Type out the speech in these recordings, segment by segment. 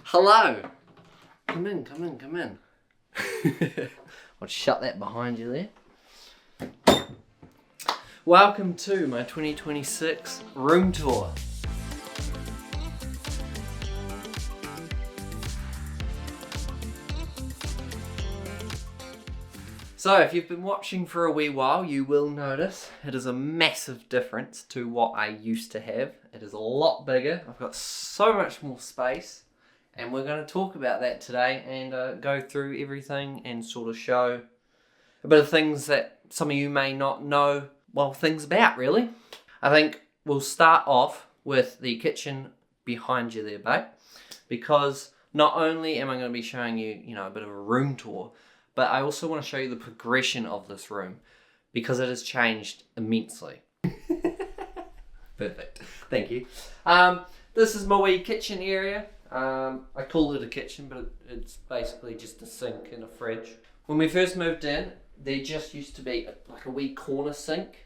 Hello! Come in, come in, come in. I'll shut that behind you there. Welcome to my 2026 room tour. So if you've been watching for a wee while, you will notice it is a massive difference to what I used to have. It is a lot bigger. I've got so much more space, and we're going to talk about that today and go through everything and sort of show a bit of things that some of you may not know, well, things about really. I think we'll start off with the kitchen behind you there, babe, because not only am I going to be showing you, a bit of a room tour, but I also want to show you the progression of this room because it has changed immensely. Perfect. Thank you. This is my wee kitchen area. I call it a kitchen, but it's basically just a sink and a fridge. When we first moved in, there just used to be like a wee corner sink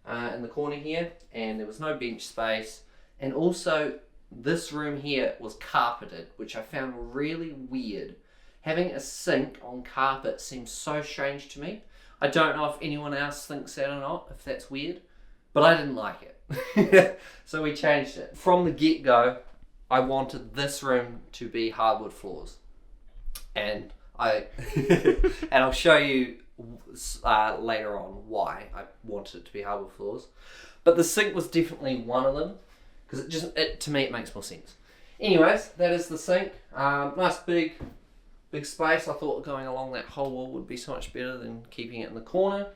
in the corner here, and there was no bench space. And also, this room here was carpeted, which I found really weird. Having a sink on carpet seems so strange to me. I don't know if anyone else thinks that or not, if that's weird, but I didn't like it. So we changed it. From the get-go, I wanted this room to be hardwood floors. And I'll show you later on why I wanted it to be hardwood floors. But the sink was definitely one of them, because to me it makes more sense. Anyways, that is the sink. Nice big space. I thought going along that whole wall would be so much better than keeping it in the corner.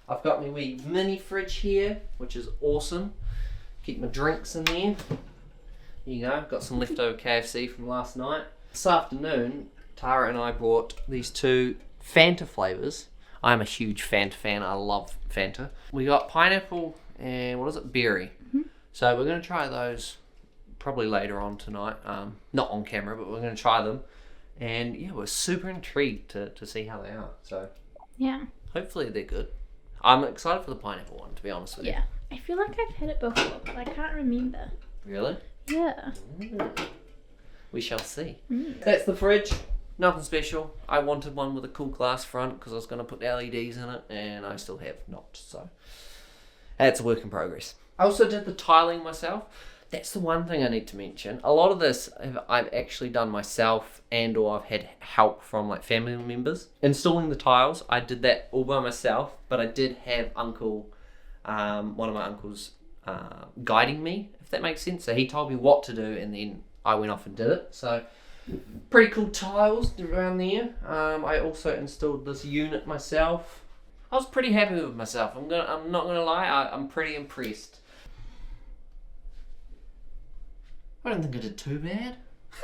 I've got my wee mini fridge here, which is awesome. Keep my drinks in there. There you go. Got some leftover KFC from last night. This afternoon, Tara and I brought these two Fanta flavours. I'm a huge Fanta fan. I love Fanta. We got pineapple and berry. Mm-hmm. So we're going to try those probably later on tonight. Not on camera, but we're going to try them. And yeah, we're super intrigued to see how they are. So yeah, hopefully they're good. I'm excited for the pineapple one, to be honest with you. Yeah, I feel like I've had it before, but I can't remember. Really? Yeah. We shall see. That's the fridge. Nothing special. I wanted one with a cool glass front because I was going to put LEDs in it, and I still have not. So that's a work in progress. I also did the tiling myself. That's the one thing I need to mention. A lot of this I've actually done myself, and or I've had help from like family members. Installing the tiles, I did that all by myself, but I did have one of my uncles guiding me, if that makes sense. So he told me what to do, and then I went off and did it. So pretty cool tiles around there. I also installed this unit myself. I was pretty happy with myself. I'm not gonna lie. I'm pretty impressed. I don't think I did too bad.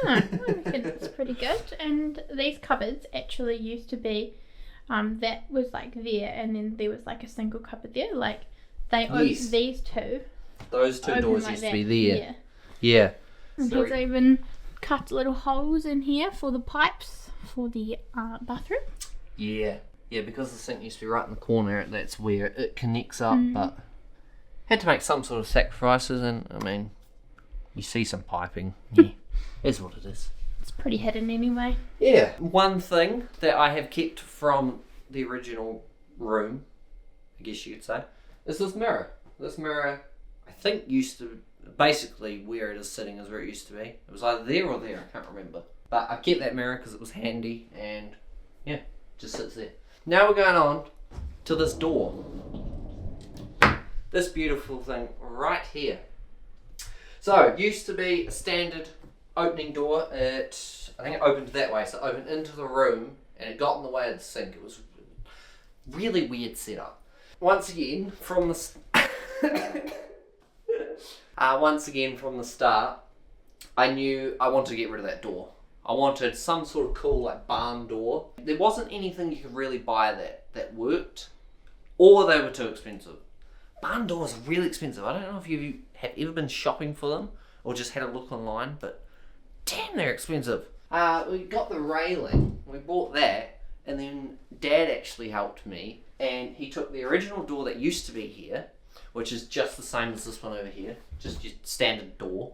No, I reckon it's pretty good. And these cupboards actually used to be, that was like there, and then there was like a single cupboard there. Like they opened these two. Those two doors like used that. to be there. Yeah. Yeah. And he's even cut little holes in here for the pipes for the bathroom. Yeah. Yeah, because the sink used to be right in the corner, that's where it connects up, but had to make some sort of sacrifices, and I mean, you see some piping. Yeah, is what it is. It's pretty hidden anyway. Yeah. One thing that I have kept from the original room, I guess you could say, is this mirror. This mirror, I think, used to, basically where it is sitting is where it used to be. It was either there or there, I can't remember. But I kept that mirror because it was handy, and yeah, just sits there. Now we're going on to this door. This beautiful thing right here. So, it used to be a standard opening door. I think it opened that way, so it opened into the room, and it got in the way of the sink. It was really weird setup. Once again, from the start, I knew I wanted to get rid of that door. I wanted some sort of cool like barn door. There wasn't anything you could really buy that worked, or they were too expensive. Barn doors are really expensive. I don't know if you have ever been shopping for them or just had a look online, but damn, they're expensive. We got the railing, we bought that, and then Dad actually helped me, and he took the original door that used to be here, which is just the same as this one over here, just your standard door,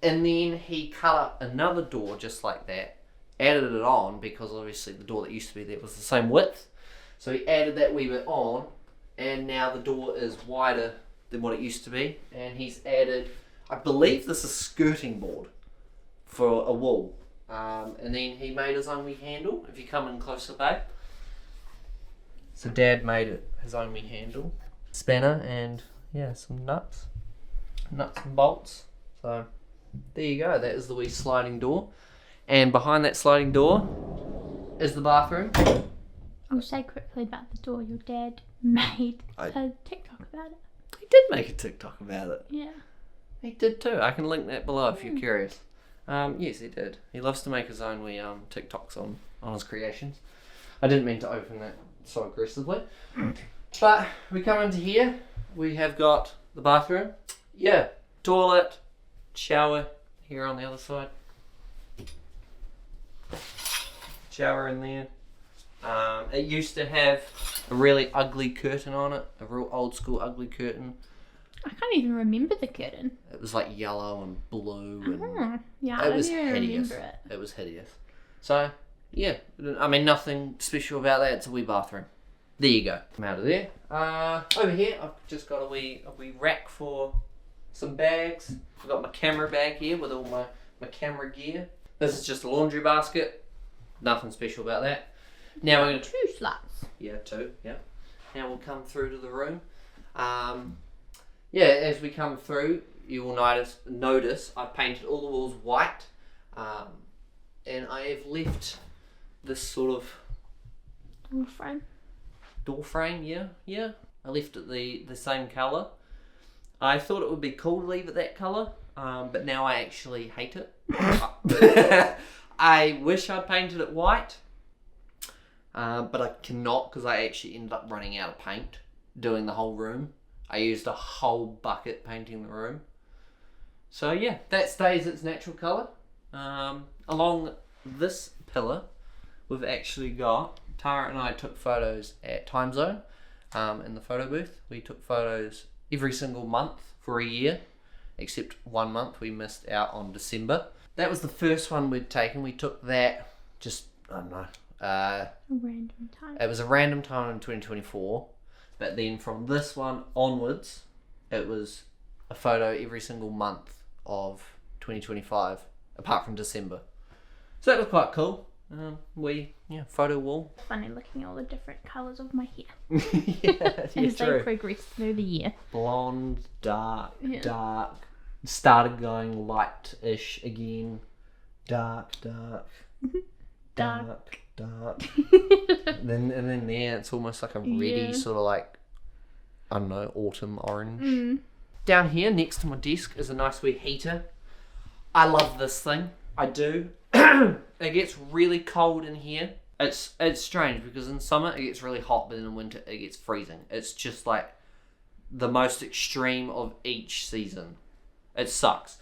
And then he cut up another door just like that, added it on, because obviously the door that used to be there was the same width. So he added that wee bit on, and now the door is wider than what it used to be. And he's added, I believe this is skirting board for a wall. And then he made his own wee handle. If you come in closer, babe. So Dad made it his own wee handle, spanner, and yeah, some nuts and bolts. So there you go. That is the wee sliding door, and behind that sliding door is the bathroom. I'll say quickly about the door. Your dad made a TikTok about it. He did make a TikTok about it. Yeah. He did too. I can link that below if you're curious. Yes, he did. He loves to make his own wee TikToks on his creations. I didn't mean to open that so aggressively. But we come into here. We have got the bathroom. Yeah. Toilet. Shower here on the other side. Shower in there. It used to have a really ugly curtain on it. A real old school ugly curtain. I can't even remember the curtain. It was like yellow and blue. And yeah, I don't even remember it. It was hideous. So, yeah. I mean, nothing special about that. It's a wee bathroom. There you go. I'm out of there. Over here, I've just got a wee rack for some bags. I've got my camera bag here with all my camera gear. This is just a laundry basket. Nothing special about that. Now we're going to... 2 slots. Yeah, 2. Yeah. Now we'll come through to the room. Yeah, as we come through, you will notice I've painted all the walls white. And I have left this sort of... Door frame, yeah. I left it the same colour. I thought it would be cool to leave it that colour, but now I actually hate it. I wish I'd painted it white, but I cannot because I actually ended up running out of paint doing the whole room. I used a whole bucket painting the room. So yeah, that stays its natural colour. Along this pillar, we've actually got... Tara and I took photos at Time Zone in the photo booth. We took photos every single month for a year, except 1 month we missed out on December. That was the first one we'd taken. We took that just, I don't know. A random time. It was a random time in 2024. But then from this one onwards, it was a photo every single month of 2025, apart from December. So that was quite cool. Photo wall. Funny looking at all the different colours of my hair. yeah, as they progress through the year. Blonde, dark. Started going light-ish again. Dark. Dark. and then there it's almost like a reddy sort of like, I don't know, autumn orange. Down here next to my desk is a nice wee heater. I love this thing. I do. It gets really cold in here. It's strange because in summer it gets really hot, but in winter it gets freezing. It's just like the most extreme of each season. It sucks.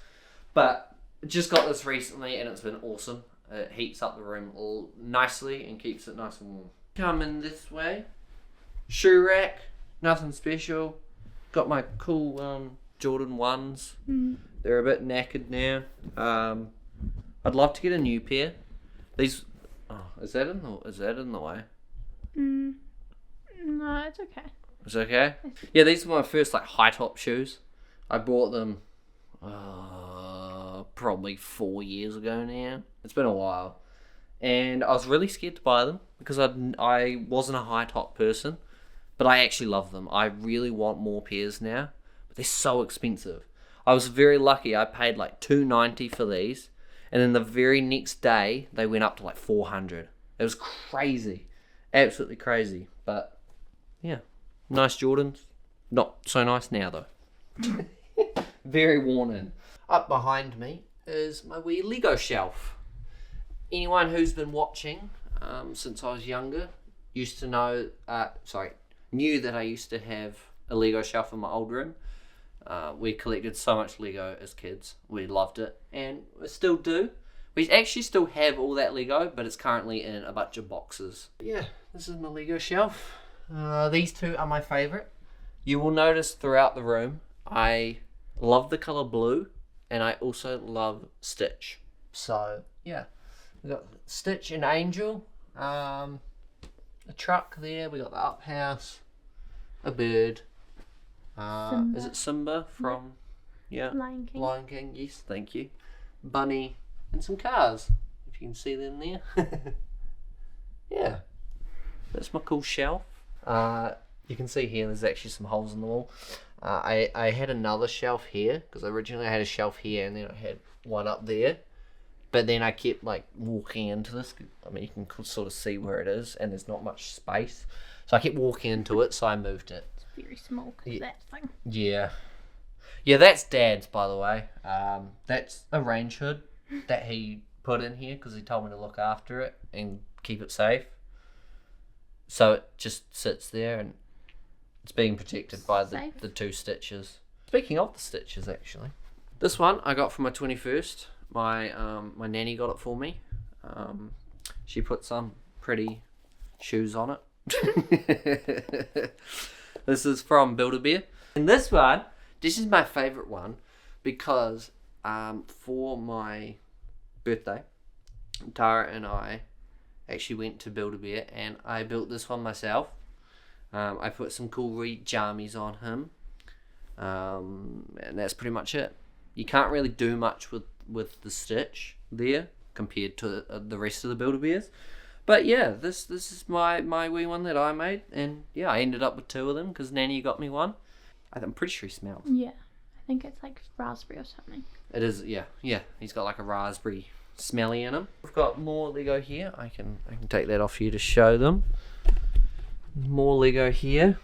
But just got this recently and it's been awesome. It heats up the room all nicely and keeps it nice and warm. Come in this way. Shoe rack. Nothing special. Got my cool Jordan 1s. They're a bit knackered now. I'd love to get a new pair. These... Oh, is that in the way? No, it's okay. It's okay? Yeah, these were my first like high top shoes. I bought them probably 4 years ago now. It's been a while. And I was really scared to buy them because I wasn't a high top person. But I actually love them. I really want more pairs now. But they're so expensive. I was very lucky. I paid like $290 for these. And then the very next day, they went up to like $400. It was crazy. Absolutely crazy. But, yeah. Nice Jordans. Not so nice now, though. Very worn in. Up behind me is my wee Lego shelf. Anyone who's been watching since I was younger knew that I used to have a Lego shelf in my old room. We collected so much Lego as kids. We loved it, and we still do. We actually still have all that Lego, but it's currently in a bunch of boxes. Yeah, this is my Lego shelf. These two are my favourite. You will notice throughout the room, I love the colour blue, and I also love Stitch. So yeah, we got Stitch and Angel, a truck there. We got the up house, a bird. Is it Simba from Lion King. Lion King? Yes, thank you. Bunny and some cars, if you can see them there. Yeah, that's my cool shelf. You can see here there's actually some holes in the wall. I had another shelf here because originally I had a shelf here and then I had one up there, but then I kept like walking into this. I mean, you can sort of see where it is and there's not much space, so I kept walking into it, so I moved it. It's very small because that thing. Yeah, that's Dad's, by the way. That's a range hood that he put in here because he told me to look after it and keep it safe. So it just sits there and it's being protected by the 2 stitches. Speaking of the stitches, actually, this one I got for my 21st. My nanny got it for me. She put some pretty shoes on it. This is from Build-A-Bear. And this is my favourite one because for my birthday, Tara and I actually went to Build-A-Bear and I built this one myself. I put some cool jammies on him, and that's pretty much it. You can't really do much with the stitch there compared to the rest of the Build-A-Bears. But yeah, this is my wee one that I made, and yeah, I ended up with 2 of them because Nanny got me one. I'm pretty sure he smells. Yeah, I think it's like raspberry or something. It is, yeah. He's got like a raspberry smelly in him. We've got more Lego here. I can take that off for you to show them. More Lego here.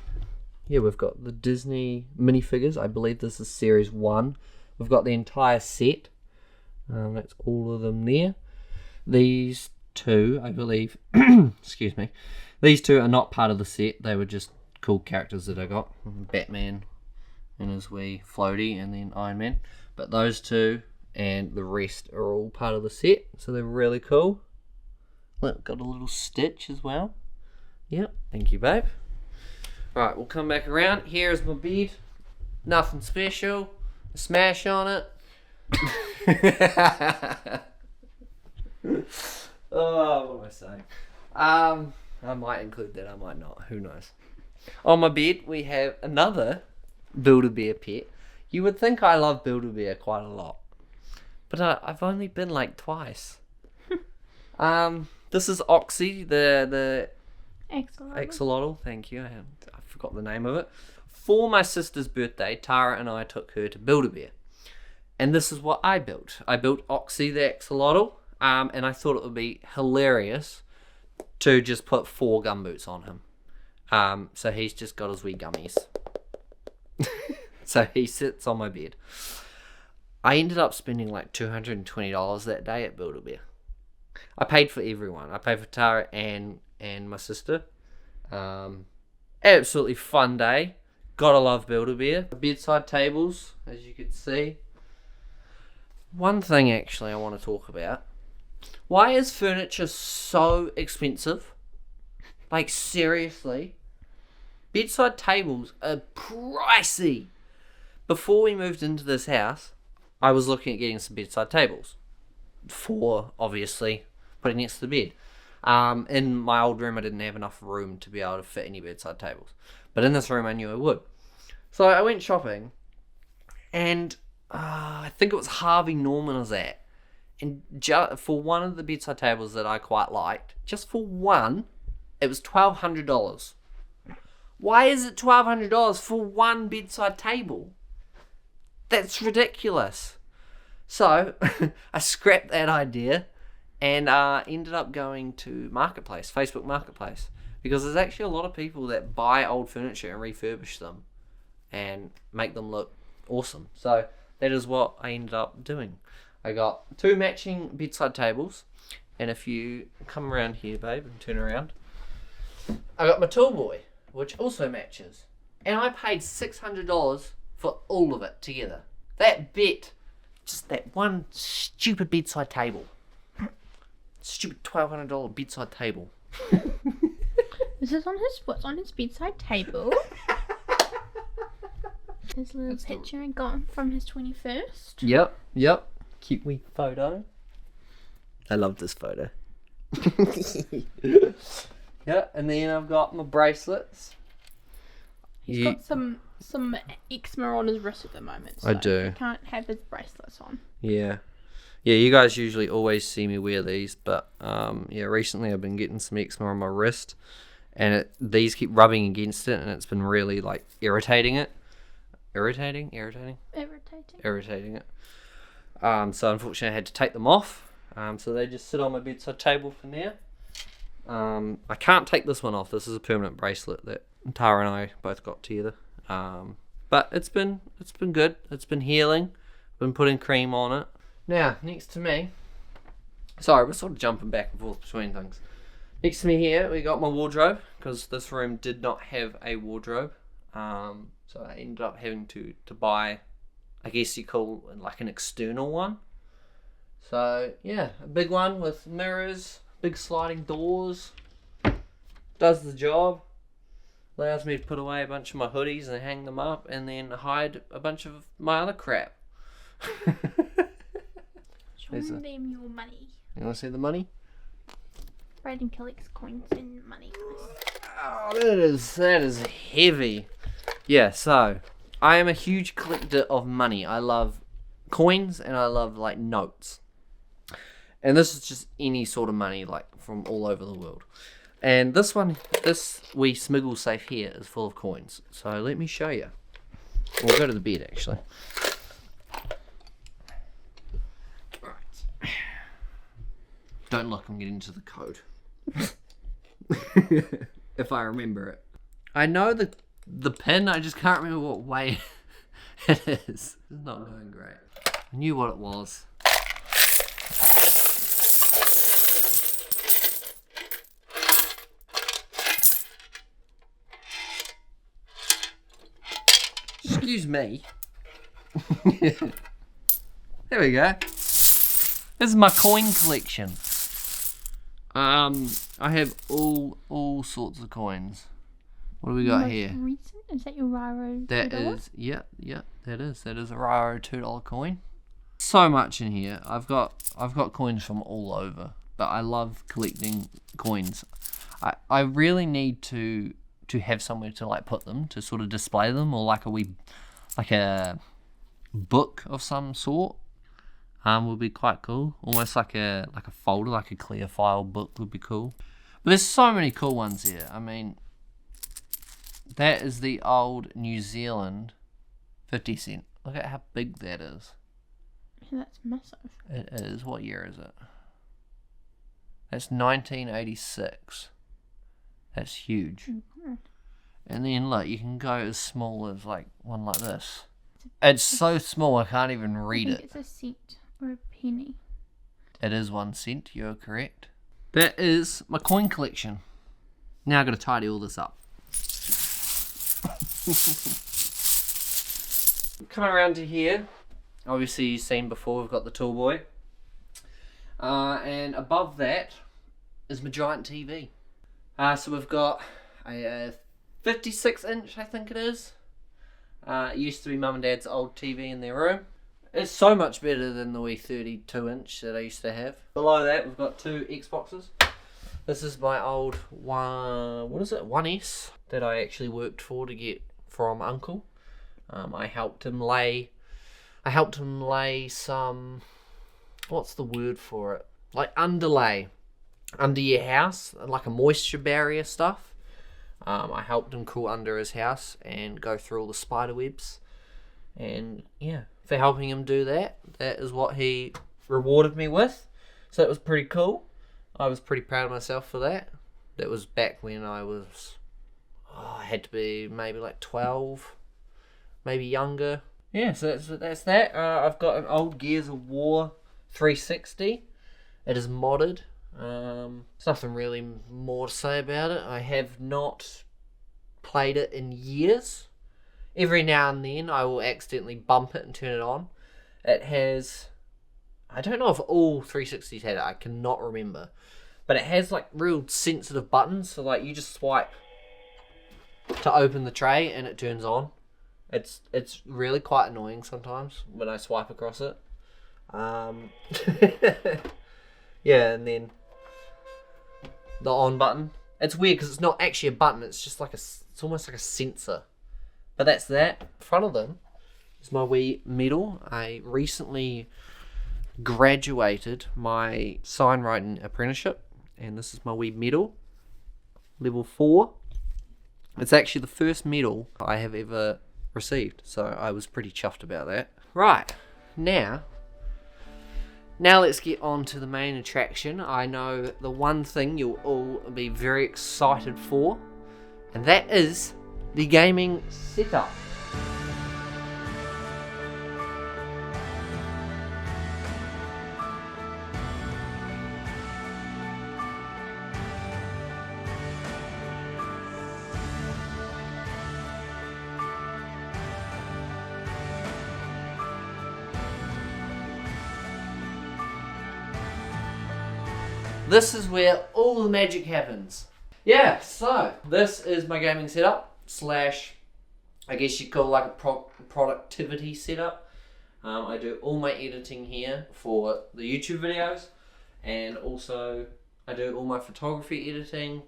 Yeah, we've got the Disney minifigures. I believe this is series 1. We've got the entire set. That's all of them there. These 2, I believe, excuse me. These 2 are not part of the set. They were just cool characters that I got. Batman and his wee floaty, and then Iron Man. But those 2 and the rest are all part of the set, so they're really cool. Look, got a little Stitch as well. Yep, thank you, babe. Right, we'll come back around. Here's my bed. Nothing special. A smash on it. Oh, what am I saying? I might include that, I might not. Who knows? On my bed, we have another Build-A-Bear pet. You would think I love Build-A-Bear quite a lot, but I've only been like twice. This is Oxy, the axolotl. Thank you. I forgot the name of it. For my sister's birthday, Tara and I took her to Build-A-Bear, and this is what I built. I built Oxy the axolotl, and I thought it would be hilarious to just put 4 gumboots on him. So he's just got his wee gummies. So he sits on my bed. I ended up spending like $220 that day at Build-A-Bear. I paid for everyone. I paid for Tara and my sister. Absolutely fun day. Gotta love Build-A-Bear. Bedside tables, as you can see. One thing actually I want to talk about. Why is furniture so expensive? Like seriously? Bedside tables are pricey. Before we moved into this house, I was looking at getting some bedside tables. For, obviously, putting next to the bed. In my old room, I didn't have enough room to be able to fit any bedside tables. But in this room, I knew I would. So I went shopping, and I think it was Harvey Norman I was at. And for one of the bedside tables that I quite liked, just for one, it was $1,200. Why is it $1,200 for one bedside table? That's ridiculous. So I scrapped that idea and ended up going to Marketplace, Facebook Marketplace, because there's actually a lot of people that buy old furniture and refurbish them and make them look awesome. So that is what I ended up doing. I got 2 matching bedside tables, and if you come around here, babe, and turn around, I got my tall boy, which also matches, and I paid $600 for all of it together. That bet, just that one stupid bedside table. Stupid $1,200 bedside table. This is on his bedside table. his little picture and got from his 21st. Yep. Cute wee photo. I love this photo. Yeah, and then I've got my bracelets. He's got some eczema on his wrist at the moment. So I do. He can't have his bracelets on. Yeah, you guys usually always see me wear these, but recently I've been getting some eczema on my wrist, and these keep rubbing against it, and it's been really like irritating it. Irritating it. So unfortunately I had to take them off. So they just sit on my bedside table for now. I can't take this one off. This is a permanent bracelet that Tara and I both got together. But it's been good. It's been healing. Been putting cream on it. Now, next to me. Sorry, we're sort of jumping back and forth between things. Next to me here, we got my wardrobe, because this room did not have a wardrobe. So I ended up having to buy, I guess you call it like an external one. So yeah, a big one with mirrors, big sliding doors. Does the job. Allows me to put away a bunch of my hoodies and hang them up, and then hide a bunch of my other crap. Show them your money. You want to see the money? Bradenn collects coins and money. Oh, that is heavy. Yeah, so I am a huge collector of money. I love coins and I love like notes. And this is just any sort of money, like from all over the world. And this wee smiggle safe here is full of coins. So let me show you. We'll go to the bed actually. Right. Don't look, I'm getting into the code. If I remember it. I know the pin, I just can't remember what way it is. It's not going great. I knew what it was. Excuse me. There we go. This is my coin collection. I have all sorts of coins. What do we got here? Recent? Is that your Raro $2? That is, yeah, that is a Raro $2 coin. So much in here. I've got coins from all over, but I love collecting coins. I really need to have somewhere to like put them, to sort of display them, or like a book of some sort. Would be quite cool. Almost like a folder, like a clear file book would be cool. But there's so many cool ones here. I mean, that is the old New Zealand 50 cent. Look at how big that is. Yeah, that's massive. It is. What year is it? That's 1986. That's huge. Mm-hmm. And then look, you can go as small as like one like this. It's so small I can't even read it. It's a cent or a penny. It is 1 cent, you're correct. That is my coin collection. Now I've got to tidy all this up. Coming around to here, obviously you've seen before, we've got the tool boy. And above that is my giant TV. So we've got a 56 inch, I think it is. It used to be mum and dad's old TV in their room. It's so much better than the wee 32 inch that I used to have. Below that we've got 2 Xboxes. This is my old 1S that I actually worked for to get from Uncle. I helped him lay some, what's the word for it? Like underlay under your house, like a moisture barrier stuff. I helped him crawl under his house and go through all the spider webs. And yeah, for helping him do that, that is what he rewarded me with. So that was pretty cool. I was pretty proud of myself for that. That was back when I was, I had to be maybe like 12, maybe younger. Yeah, so that's that. I've got an old Gears of War 360. It is modded. There's nothing really more to say about it. I have not played it in years. Every now and then I will accidentally bump it and turn it on. It has, I don't know if all 360s had it, I cannot remember. But it has like real sensitive buttons, so like you just swipe to open the tray and it turns on. It's really quite annoying sometimes when I swipe across it. Yeah, and then the on button. It's weird because it's not actually a button. It's just like it's almost like a sensor. But that's that. In front of them is my wee medal. I recently graduated my sign writing apprenticeship, and this is my wee medal, level 4. It's actually the first medal I have ever received, so I was pretty chuffed about that. Right, now let's get on to the main attraction. I know the one thing you'll all be very excited for, and that is the gaming setup. This is where all the magic happens. Yeah, so this is my gaming setup slash, I guess you'd call like a productivity setup. I do all my editing here for the YouTube videos, and also I do all my photography editing,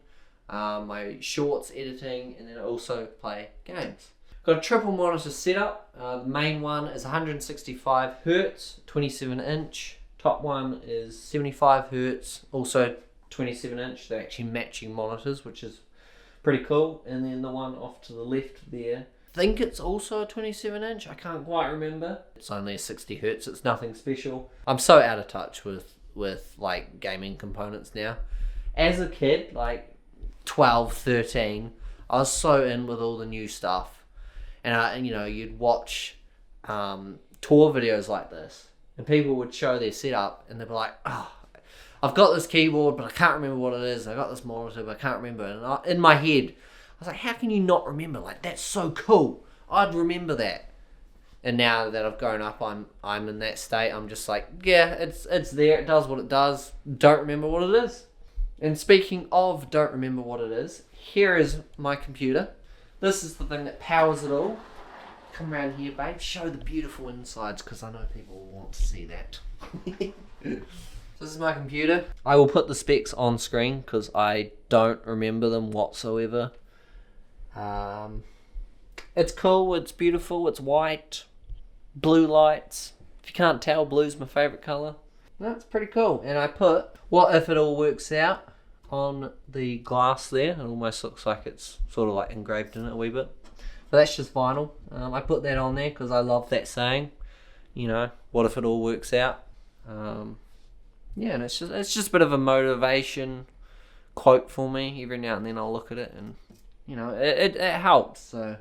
my shorts editing, and then I also play games. Got a triple monitor setup. The main one is 165 Hertz, 27 inch. Top one is 75 Hertz, also 27 inch. They're actually matching monitors, which is pretty cool. And then the one off to the left there, I think it's also a 27 inch. I can't quite remember. It's only a 60 Hertz. It's nothing special. I'm so out of touch with like gaming components now. As a kid, like 12, 13, I was so in with all the new stuff. And you'd watch tour videos like this. And people would show their setup and they'd be like, oh, I've got this keyboard, but I can't remember what it is. I got this monitor, but I can't remember. And in my head, I was like, how can you not remember? Like, that's so cool. I'd remember that. And now that I've grown up, I'm in that state. I'm just like, yeah, it's there. It does what it does. Don't remember what it is. And speaking of don't remember what it is, here is my computer. This is the thing that powers it all. Come around here, babe. Show the beautiful insides, because I know people will want to see that. This is my computer. I will put the specs on screen because I don't remember them whatsoever. It's cool. It's beautiful. It's white. Blue lights. If you can't tell, blue's my favourite colour. That's pretty cool. And I put what if it all works out on the glass there. It almost looks like it's sort of like engraved in it a wee bit. But that's just vinyl. I put that on there because I love that saying. What if it all works out? Yeah, and it's just a bit of a motivation quote for me. Every now and then I'll look at it and, it helps. So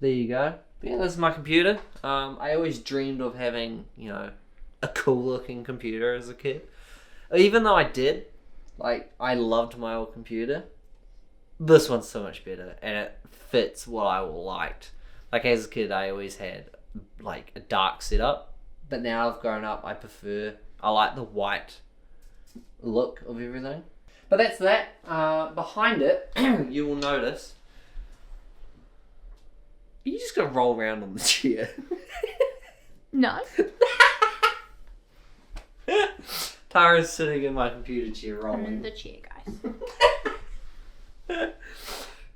there you go. But yeah, this is my computer. I always dreamed of having, a cool looking computer as a kid. Even though I did, I loved my old computer. This one's so much better, and it fits what I liked. Like, as a kid, I always had, a dark setup. But now I've grown up, I like the white look of everything. But that's that. Behind it, you will notice, you just gotta roll around on the chair. No. Tara's sitting in my computer chair rolling. I'm in the chair, guys.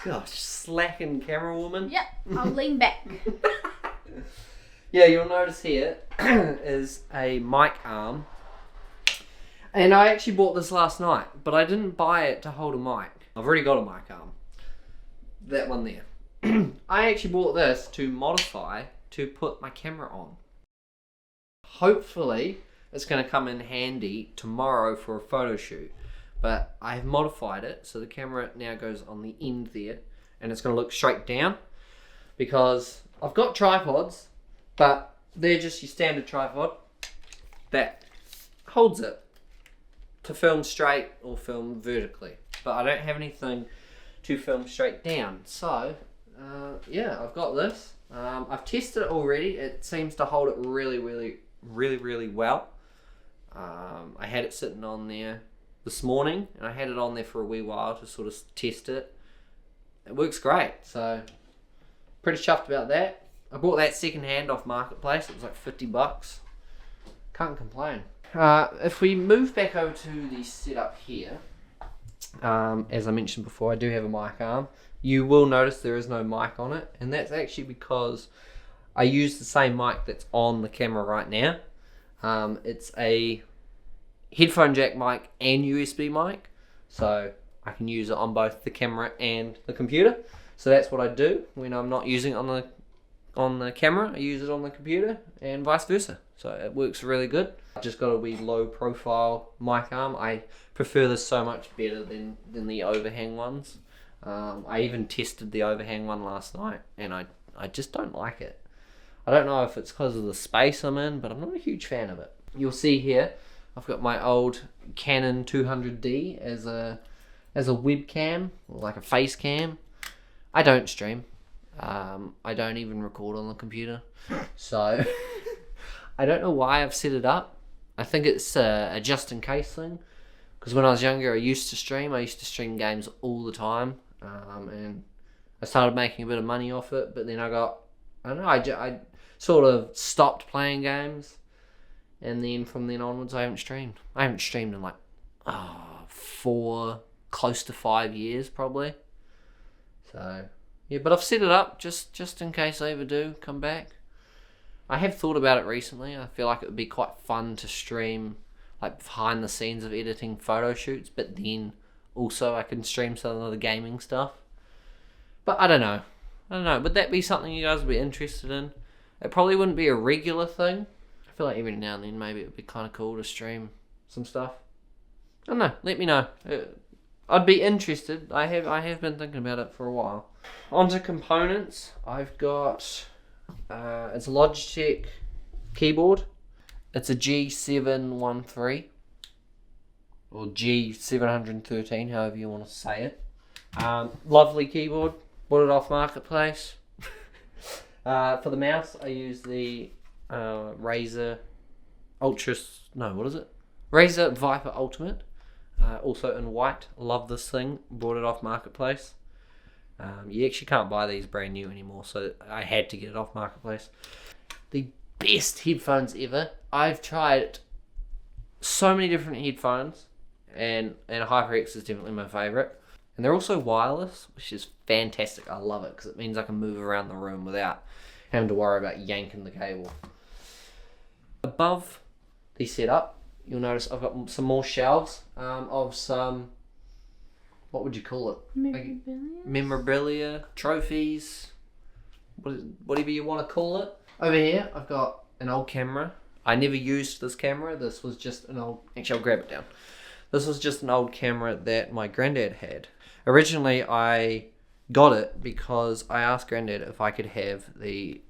Gosh, slacking camera woman. Yep, I'll lean back. Yeah, you'll notice here is a mic arm. And I actually bought this last night, but I didn't buy it to hold a mic. I've already got a mic arm. That one there. I actually bought this to modify to put my camera on. Hopefully, it's going to come in handy tomorrow for a photo shoot. But I have modified it so the camera now goes on the end there, and it's going to look straight down, because I've got tripods, but they're just your standard tripod that holds it to film straight or film vertically. But I don't have anything to film straight down. So, yeah, I've got this. I've tested it already. It seems to hold it really, really, really, really well. I had it sitting on there this morning, and I had it on there for a wee while to sort of test it. It works great, so pretty chuffed about that. I bought that second hand off Marketplace. It was like $50. Can't complain. If we move back over to the setup here, as I mentioned before, I do have a mic arm. You will notice there is no mic on it, and that's actually because I use the same mic that's on the camera right now. It's a headphone jack mic and USB mic, so I can use it on both the camera and the computer. So that's what I do when I'm not using it on the camera. I use it on the computer and vice versa. So it works really good. I've just got a wee low profile mic arm. I prefer this so much better than the overhang ones. I even tested the overhang one last night, and I just don't like it. I don't know if it's because of the space I'm in, but I'm not a huge fan of it. You'll see here, I've got my old Canon 200D as a webcam, or like a face cam. I don't stream. I don't even record on the computer. So, I don't know why I've set it up. I think it's a just in case thing. Because when I was younger, I used to stream. I used to stream games all the time. And I started making a bit of money off it. But then I don't know, I sort of stopped playing games. And then from then onwards, I haven't streamed. I haven't streamed in like 4, close to 5 years probably. So, yeah, but I've set it up just in case I ever do come back. I have thought about it recently. I feel like it would be quite fun to stream like behind the scenes of editing photo shoots, but then also I can stream some of the gaming stuff. But I don't know. Would that be something you guys would be interested in? It probably wouldn't be a regular thing. I feel like every now and then maybe it would be kind of cool to stream some stuff. I don't know. Let me know. I'd be interested. I have been thinking about it for a while. Onto components. I've got it's a Logitech keyboard. It's a G713 or G713, however you want to say it. Lovely keyboard. Bought it off Marketplace. For the mouse, I use the Razer Viper Ultimate. Also in white. Love this thing. Bought it off Marketplace. You actually can't buy these brand new anymore, so I had to get it off Marketplace. The best headphones ever. I've tried so many different headphones, and HyperX is definitely my favourite. And they're also wireless, which is fantastic. I love it because it means I can move around the room without having to worry about yanking the cable. Above the setup, you'll notice I've got some more shelves of some, what would you call it? Memorabilia, trophies, whatever you want to call it. Over here, I've got an old camera. I never used this camera. This was just an old, actually I'll grab it down. This was just an old camera that my granddad had. Originally, I got it because I asked Granddad if I could have the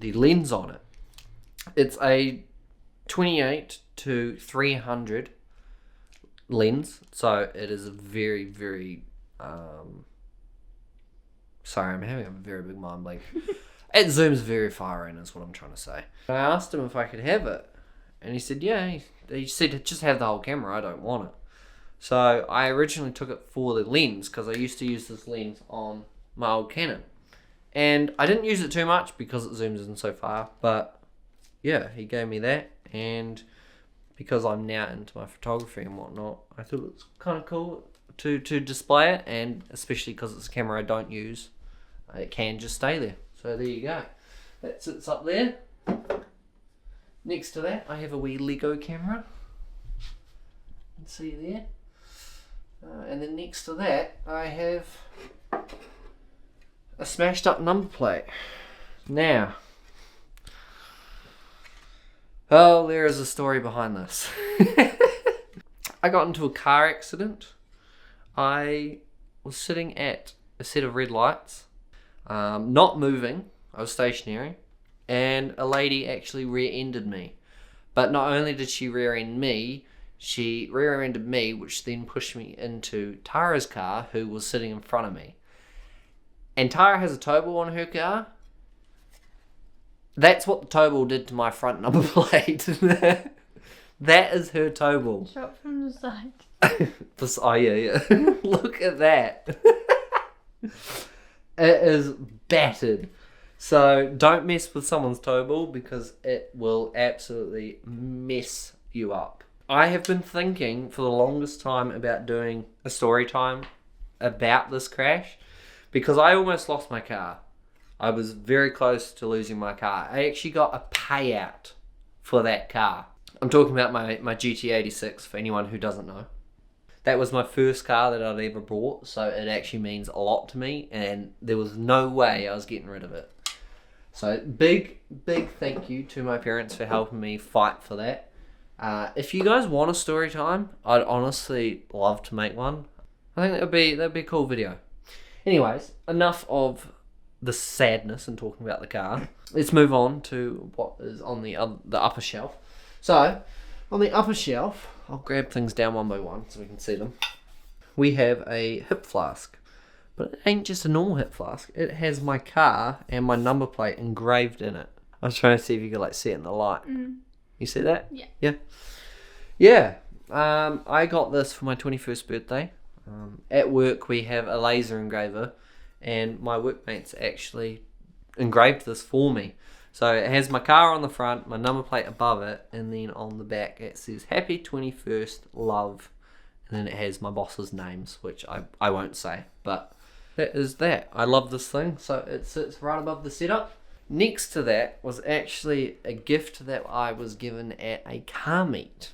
lens on it. It's a 28 to 300 lens, so it is a very, very sorry, I'm having a very big mind blank. It zooms very far in is what I'm trying to say. I asked him if I could have it, and he said yeah. He said just have the whole camera, I don't want it. So I originally took it for the lens because I used to use this lens on my old Canon. And I didn't use it too much because it zooms in so far, but yeah, he gave me that, and because I'm now into my photography and whatnot, I thought it was kind of cool to display it, and especially because it's a camera I don't use, it can just stay there. So there you go. That sits up there. Next to that, I have a wee Lego camera. You can see there. And then next to that, I have a smashed up number plate. Now, there is a story behind this. I got into a car accident. I was sitting at a set of red lights, not moving. I was stationary, and a lady actually rear-ended me. But not only did she rear-end me, she rear-ended me, which then pushed me into Tara's car, who was sitting in front of me. And Tara has a tow ball on her car. That's what the tow ball did to my front number plate. That is her tow ball. Shot from the side. Oh yeah. Look at that. It is battered. So don't mess with someone's tow ball because it will absolutely mess you up. I have been thinking for the longest time about doing a story time about this crash because I almost lost my car. I was very close to losing my car. I actually got a payout for that car. I'm talking about my GT86 for anyone who doesn't know. That was my first car that I'd ever bought, so it actually means a lot to me, and there was no way I was getting rid of it. So big thank you to my parents for helping me fight for that. If you guys want a story time, I'd honestly love to make one. I think that'd be a cool video. Anyways, enough of the sadness and talking about the car. Let's move on to what is on the upper shelf. So, on the upper shelf, I'll grab things down one by one so we can see them. We have a hip flask, but it ain't just a normal hip flask. It has my car and my number plate engraved in it. I was trying to see if you could see it in the light. You see that? Yeah. I got this for my 21st birthday. At work we have a laser engraver, and my workmates actually engraved this for me. So it has my car on the front, my number plate above it, and then on the back it says Happy 21st Love, and then it has my boss's names, which I won't say, but that is that. I love this thing, so it sits right above the setup. Next to that was actually a gift that I was given at a car meet.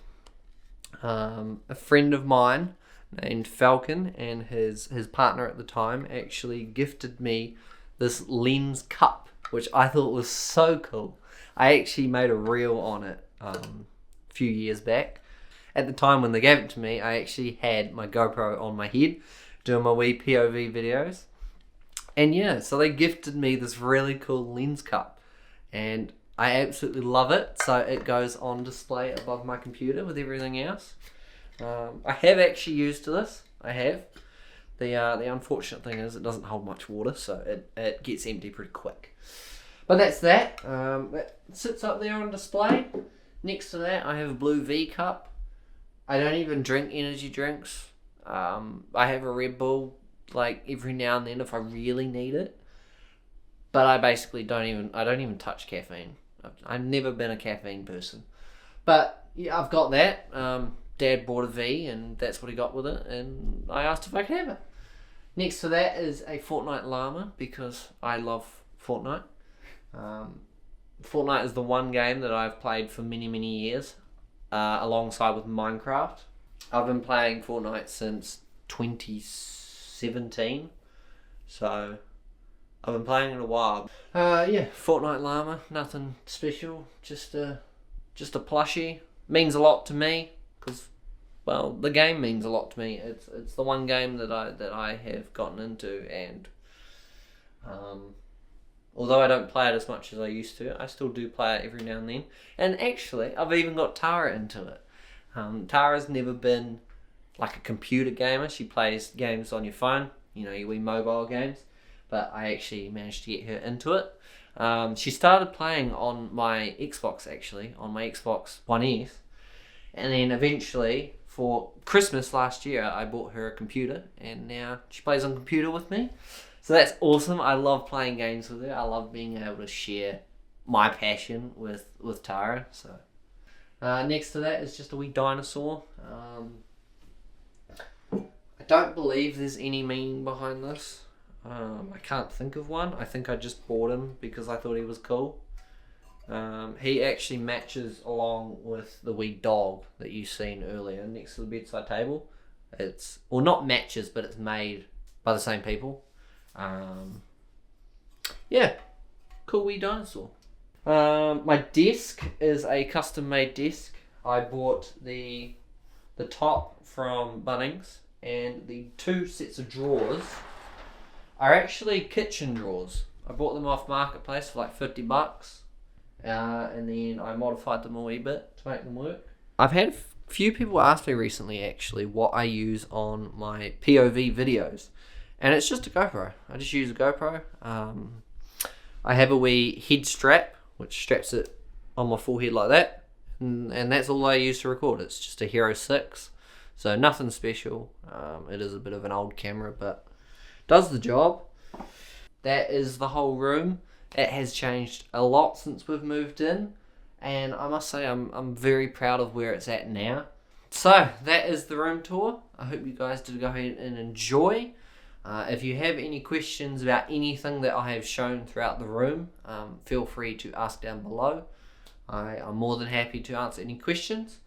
A friend of mine named Falcon and his partner at the time actually gifted me this lens cup, which I thought was so cool. I actually made a reel on it a few years back. At the time when they gave it to me, I actually had my GoPro on my head doing my wee POV videos. And yeah, so they gifted me this really cool lens cup, and I absolutely love it. So it goes on display above my computer with everything else. I have actually used this. I have. The unfortunate thing is it doesn't hold much water, so it gets empty pretty quick. But that's that. That sits up there on display. Next to that, I have a blue V cup. I don't even drink energy drinks. I have a Red Bull every now and then if I really need it. But I basically don't even touch caffeine. I've never been a caffeine person. But yeah, I've got that. Dad bought a V and that's what he got with it, and I asked if I could have it. Next to that is a Fortnite llama because I love Fortnite. Fortnite is the one game that I've played for many years, alongside with Minecraft. I've been playing Fortnite since 2017, so I've been playing it a while. Yeah, Fortnite llama, nothing special, just a plushie. Means a lot to me. Because, well, the game means a lot to me. It's the one game that I have gotten into, and although I don't play it as much as I used to, I still do play it every now and then. And actually, I've even got Tara into it. Tara's never been like a computer gamer. She plays games on your phone, your wee mobile games. But I actually managed to get her into it. She started playing on my Xbox, actually, on my Xbox One S. And then eventually, for Christmas last year, I bought her a computer, and now she plays on computer with me. So that's awesome. I love playing games with her. I love being able to share my passion with Tara. So next to that is just a wee dinosaur. I don't believe there's any meaning behind this. I can't think of one. I think I just bought him because I thought he was cool. He actually matches along with the wee dog that you seen earlier next to the bedside table. It's, well, not matches, but it's made by the same people. Yeah, cool wee dinosaur. My desk is a custom made desk. I bought the top from Bunnings, and the two sets of drawers are actually kitchen drawers. I bought them off Marketplace for like $50. And then I modified them a wee bit to make them work. I've had a few people ask me recently actually what I use on my POV videos, and it's just a GoPro. I just use a GoPro. I have a wee head strap which straps it on my forehead like that, and that's all I use to record. It's just a Hero 6, so nothing special. It is a bit of an old camera, but does the job. That is the whole room. It has changed a lot since we've moved in, and I must say I'm very proud of where it's at now. So that is the room tour. I hope you guys did go ahead and enjoy. If you have any questions about anything that I have shown throughout the room, feel free to ask down below. I'm more than happy to answer any questions.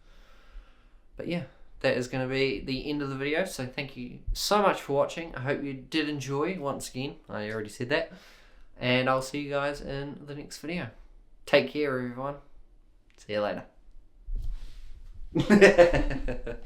But yeah, that is going to be the end of the video. So thank you so much for watching. I hope you did enjoy. Once again, I already said that. And I'll see you guys in the next video. Take care, everyone. See you later.